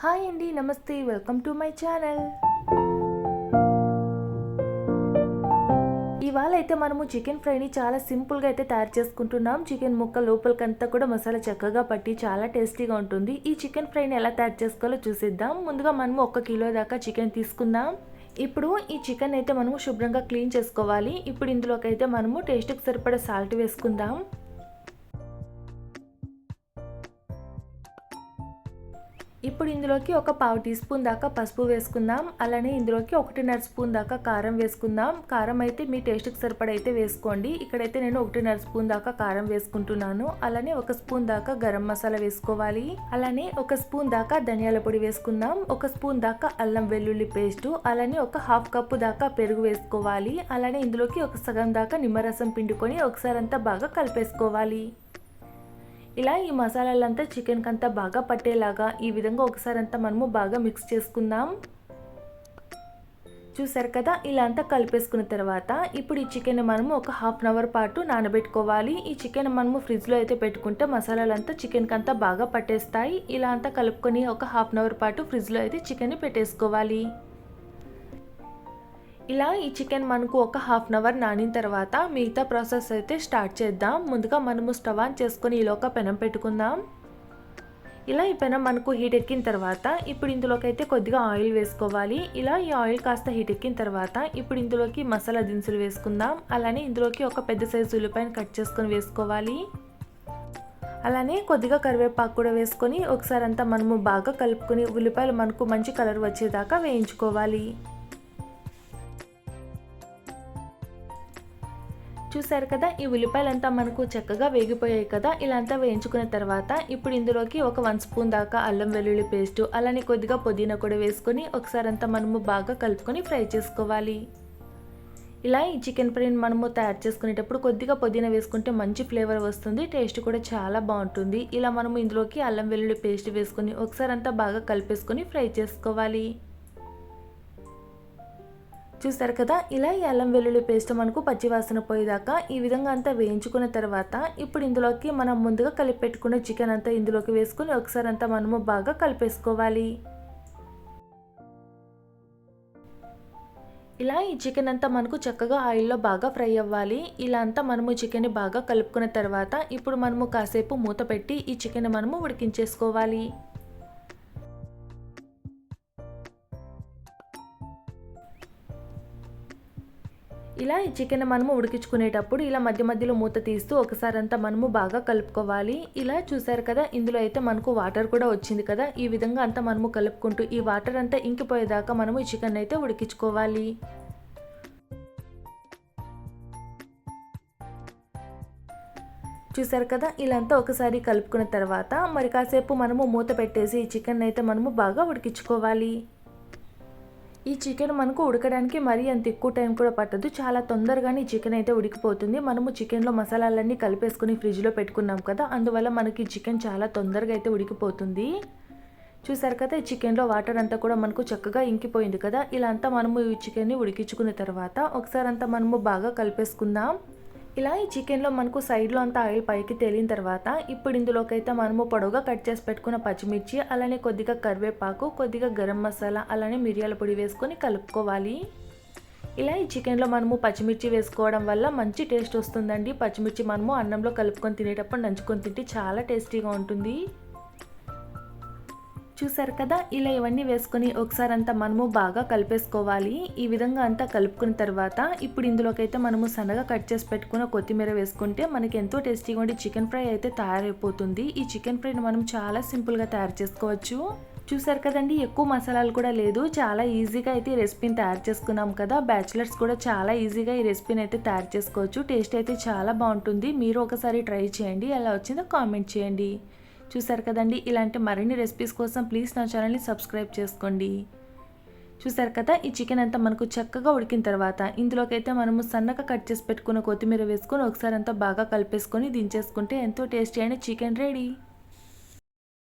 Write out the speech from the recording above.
Hi అండి, నమస్తే, welcome to my channel. ఇవాళ అయితే మనము చికెన్ ఫ్రైని చాలా సింపుల్గా అయితే తయారు చేసుకుంటున్నాం. చికెన్ ముక్క లోపలికంతా కూడా మసాలా చక్కగా పట్టి చాలా టేస్టీగా ఉంటుంది. ఈ చికెన్ ఫ్రైని ఎలా తయారు చేసుకోవాలో చూసేద్దాం. ముందుగా మనము 1 కిలో దాకా చికెన్ తీసుకుందాం. ఇప్పుడు ఈ చికెన్ అయితే మనము శుభ్రంగా క్లీన్ చేసుకోవాలి. ఇప్పుడు ఇందులోకి అయితే మనము టేస్ట్కి సరిపడా సాల్ట్ వేసుకుందాం. ఇప్పుడు ఇందులోకి ఒక 1/2 టీ స్పూన్ దాకా పసుపు వేసుకుందాం. అలానే ఇందులోకి 1.5 స్పూన్ దాకా కారం వేసుకుందాం. కారం అయితే మీ టేస్ట్కి సరిపడా అయితే వేసుకోండి. ఇక్కడైతే నేను 1.5 స్పూన్ దాకా కారం వేసుకుంటున్నాను. అలానే 1 స్పూన్ దాకా గరం మసాలా వేసుకోవాలి. అలానే 1 స్పూన్ దాకా ధనియాల పొడి వేసుకుందాం. 1 స్పూన్ దాకా అల్లం వెల్లుల్లి పేస్టు, అలానే ఒక 1/2 కప్పు దాకా పెరుగు వేసుకోవాలి. అలానే ఇందులోకి ఒక సగం దాకా నిమ్మరసం పిండుకొని ఒకసారి అంతా బాగా కలిపేసుకోవాలి. ఇలా ఈ మసాలాలంతా చికెన్కి అంతా బాగా పట్టేలాగా ఈ విధంగా ఒకసారి అంతా మనము బాగా మిక్స్ చేసుకుందాం. చూసారు కదా, ఇలా అంతా కలిపేసుకున్న తర్వాత ఇప్పుడు ఈ చికెన్ మనము ఒక 1/2 అవర్ పాటు నానబెట్టుకోవాలి. ఈ చికెన్ మనము ఫ్రిడ్జ్లో అయితే పెట్టుకుంటే మసాలాలంతా చికెన్కి అంతా బాగా పట్టేస్తాయి. ఇలా అంతా కలుపుకొని ఒక 1/2 అవర్ పాటు ఫ్రిడ్జ్లో అయితే చికెన్ని పెట్టేసుకోవాలి. ఇలా ఈ చికెన్ మనకు ఒక 1/2 అవర్ నానిన తర్వాత మిగతా ప్రాసెస్ అయితే స్టార్ట్ చేద్దాం. ముందుగా మనము స్టవ్ ఆన్ చేసుకొని ఈలోగా పెనం పెట్టుకుందాం. ఇలా ఈ పెనం మనకు హీట్ ఎక్కిన తర్వాత ఇప్పుడు ఇందులోకి అయితే కొద్దిగా ఆయిల్ వేసుకోవాలి. ఇలా ఈ ఆయిల్ కాస్త హీట్ ఎక్కిన తర్వాత ఇప్పుడు ఇందులోకి మసాలా దినుసులు వేసుకుందాం. అలానే ఇందులోకి ఒక పెద్ద సైజు ఉల్లిపాయను కట్ చేసుకొని వేసుకోవాలి. అలానే కొద్దిగా కరివేపాకు కూడా వేసుకొని ఒకసారి అంతా మనము బాగా కలుపుకొని ఉల్లిపాయలు మనకు మంచి కలర్ వచ్చేదాకా వేయించుకోవాలి. చూసారు కదా, ఈ ఉల్లిపాయలంతా మనకు చక్కగా వేగిపోయాయి కదా. ఇలా అంతా వేయించుకున్న తర్వాత ఇప్పుడు ఇందులోకి ఒక 1 స్పూన్ దాకా అల్లం వెల్లుల్లి పేస్టు, అలానే కొద్దిగా పుదీనా కూడా వేసుకొని ఒకసారి అంతా మనము బాగా కలుపుకొని ఫ్రై చేసుకోవాలి. ఇలా ఈ చికెన్ ఫ్రైని మనము తయారు చేసుకునేటప్పుడు కొద్దిగా పుదీనా వేసుకుంటే మంచి ఫ్లేవర్ వస్తుంది, టేస్ట్ కూడా చాలా బాగుంటుంది. ఇలా మనము ఇందులోకి అల్లం వెల్లుల్లి పేస్ట్ వేసుకొని ఒకసారి అంతా బాగా కలిపేసుకొని ఫ్రై చేసుకోవాలి. చూసారు కదా, ఇలా ఈ అల్లం వెల్లుల్లి పేస్ట్ మనకు పచ్చివాసన పోయేదాకా ఈ విధంగా అంతా వేయించుకున్న తర్వాత ఇప్పుడు ఇందులోకి మనం ముందుగా కలిపి పెట్టుకున్న చికెన్ అంతా ఇందులోకి వేసుకొని ఒకసారి అంతా మనము బాగా కలిపేసుకోవాలి. ఇలా ఈ చికెన్ అంతా మనకు చక్కగా ఆయిల్లో బాగా ఫ్రై అవ్వాలి. ఇలా అంతా మనము చికెన్ని బాగా కలుపుకున్న తర్వాత ఇప్పుడు మనము కాసేపు మూత పెట్టి ఈ చికెన్ మనము ఉడికించేసుకోవాలి. ఇలా ఈ చికెన్ మనము ఉడికించుకునేటప్పుడు ఇలా మధ్య మధ్యలో మూత తీస్తూ ఒకసారి అంతా మనము బాగా కలుపుకోవాలి. ఇలా చూసారు కదా, ఇందులో అయితే మనకు వాటర్ కూడా వచ్చింది కదా. ఈ విధంగా అంతా మనము కలుపుకుంటూ ఈ వాటర్ అంతా ఇంకిపోయేదాకా మనము ఈ చికెన్ అయితే ఉడికించుకోవాలి. చూసారు కదా, ఇలా అంతా ఒకసారి కలుపుకున్న తర్వాత మరి కాసేపు మనము మూత పెట్టేసి ఈ చికెన్ అయితే మనము బాగా ఉడికించుకోవాలి. ఈ చికెన్ మనకు ఉడకడానికి మరీ అంత ఎక్కువ టైం కూడా పట్టదు, చాలా తొందరగానే ఈ చికెన్ అయితే ఉడికిపోతుంది. మనము చికెన్లో మసాలాలన్నీ కలిపేసుకుని ఫ్రిడ్జ్లో పెట్టుకున్నాం కదా, అందువల్ల మనకి చికెన్ చాలా తొందరగా అయితే ఉడికిపోతుంది. చూసారు కదా, ఈ చికెన్లో వాటర్ అంతా కూడా మనకు చక్కగా ఇంకిపోయింది కదా. ఇలా అంతా మనము ఈ చికెన్ని ఉడికించుకున్న తర్వాత ఒకసారి అంతా మనము బాగా కలిపేసుకుందాం. ఇలా ఈ చికెన్లో మనకు సైడ్లో అంతా ఆయిల్ పైకి తేలిన తర్వాత ఇప్పుడు ఇందులోకి అయితే మనము పొడవుగా కట్ చేసి పెట్టుకున్న పచ్చిమిర్చి, అలానే కొద్దిగా కరివేపాకు, కొద్దిగా గరం మసాలా, అలానే మిరియాల పొడి వేసుకొని కలుపుకోవాలి. ఇలా ఈ చికెన్లో మనము పచ్చిమిర్చి వేసుకోవడం వల్ల మంచి టేస్ట్ వస్తుందండి. పచ్చిమిర్చి మనము అన్నంలో కలుపుకొని తినేటప్పుడు నంచుకొని తింటే చాలా టేస్టీగా ఉంటుంది. చూసారు కదా, ఇలా ఇవన్నీ వేసుకొని ఒకసారి అంతా మనము బాగా కలిపేసుకోవాలి. ఈ విధంగా అంతా కలుపుకున్న తర్వాత ఇప్పుడు ఇందులోకి అయితే మనము సన్నగా కట్ చేసి పెట్టుకున్న కొత్తిమీర వేసుకుంటే మనకి ఎంతో టేస్టీగా ఉండి చికెన్ ఫ్రై అయితే తయారైపోతుంది. ఈ చికెన్ ఫ్రైని మనం చాలా సింపుల్గా తయారు చేసుకోవచ్చు. చూసారు కదండి, ఎక్కువ మసాలాలు కూడా లేదు, చాలా ఈజీగా అయితే ఈ రెసిపీని తయారు చేసుకున్నాం కదా. బ్యాచిలర్స్ కూడా చాలా ఈజీగా ఈ రెసిపీని అయితే తయారు చేసుకోవచ్చు. టేస్ట్ అయితే చాలా బాగుంటుంది. మీరు ఒకసారి ట్రై చేయండి, ఎలా వచ్చిందో కామెంట్ చేయండి. చూసారు కదండి, ఇలాంటి మరిన్ని రెసిపీస్ కోసం ప్లీజ్ నా ఛానల్ని సబ్స్క్రైబ్ చేసుకోండి. చూసారు కదా, ఈ చికెన్ అంతా మనకు చక్కగా ఉడికిన తర్వాత ఇందులోకి అయితే మనము సన్నగా కట్ చేసి పెట్టుకున్న కొత్తిమీర వేసుకొని ఒకసారి అంతా బాగా కలిపేసుకొని దించేసుకుంటే ఎంతో టేస్టీ అయిన చికెన్ రెడీ.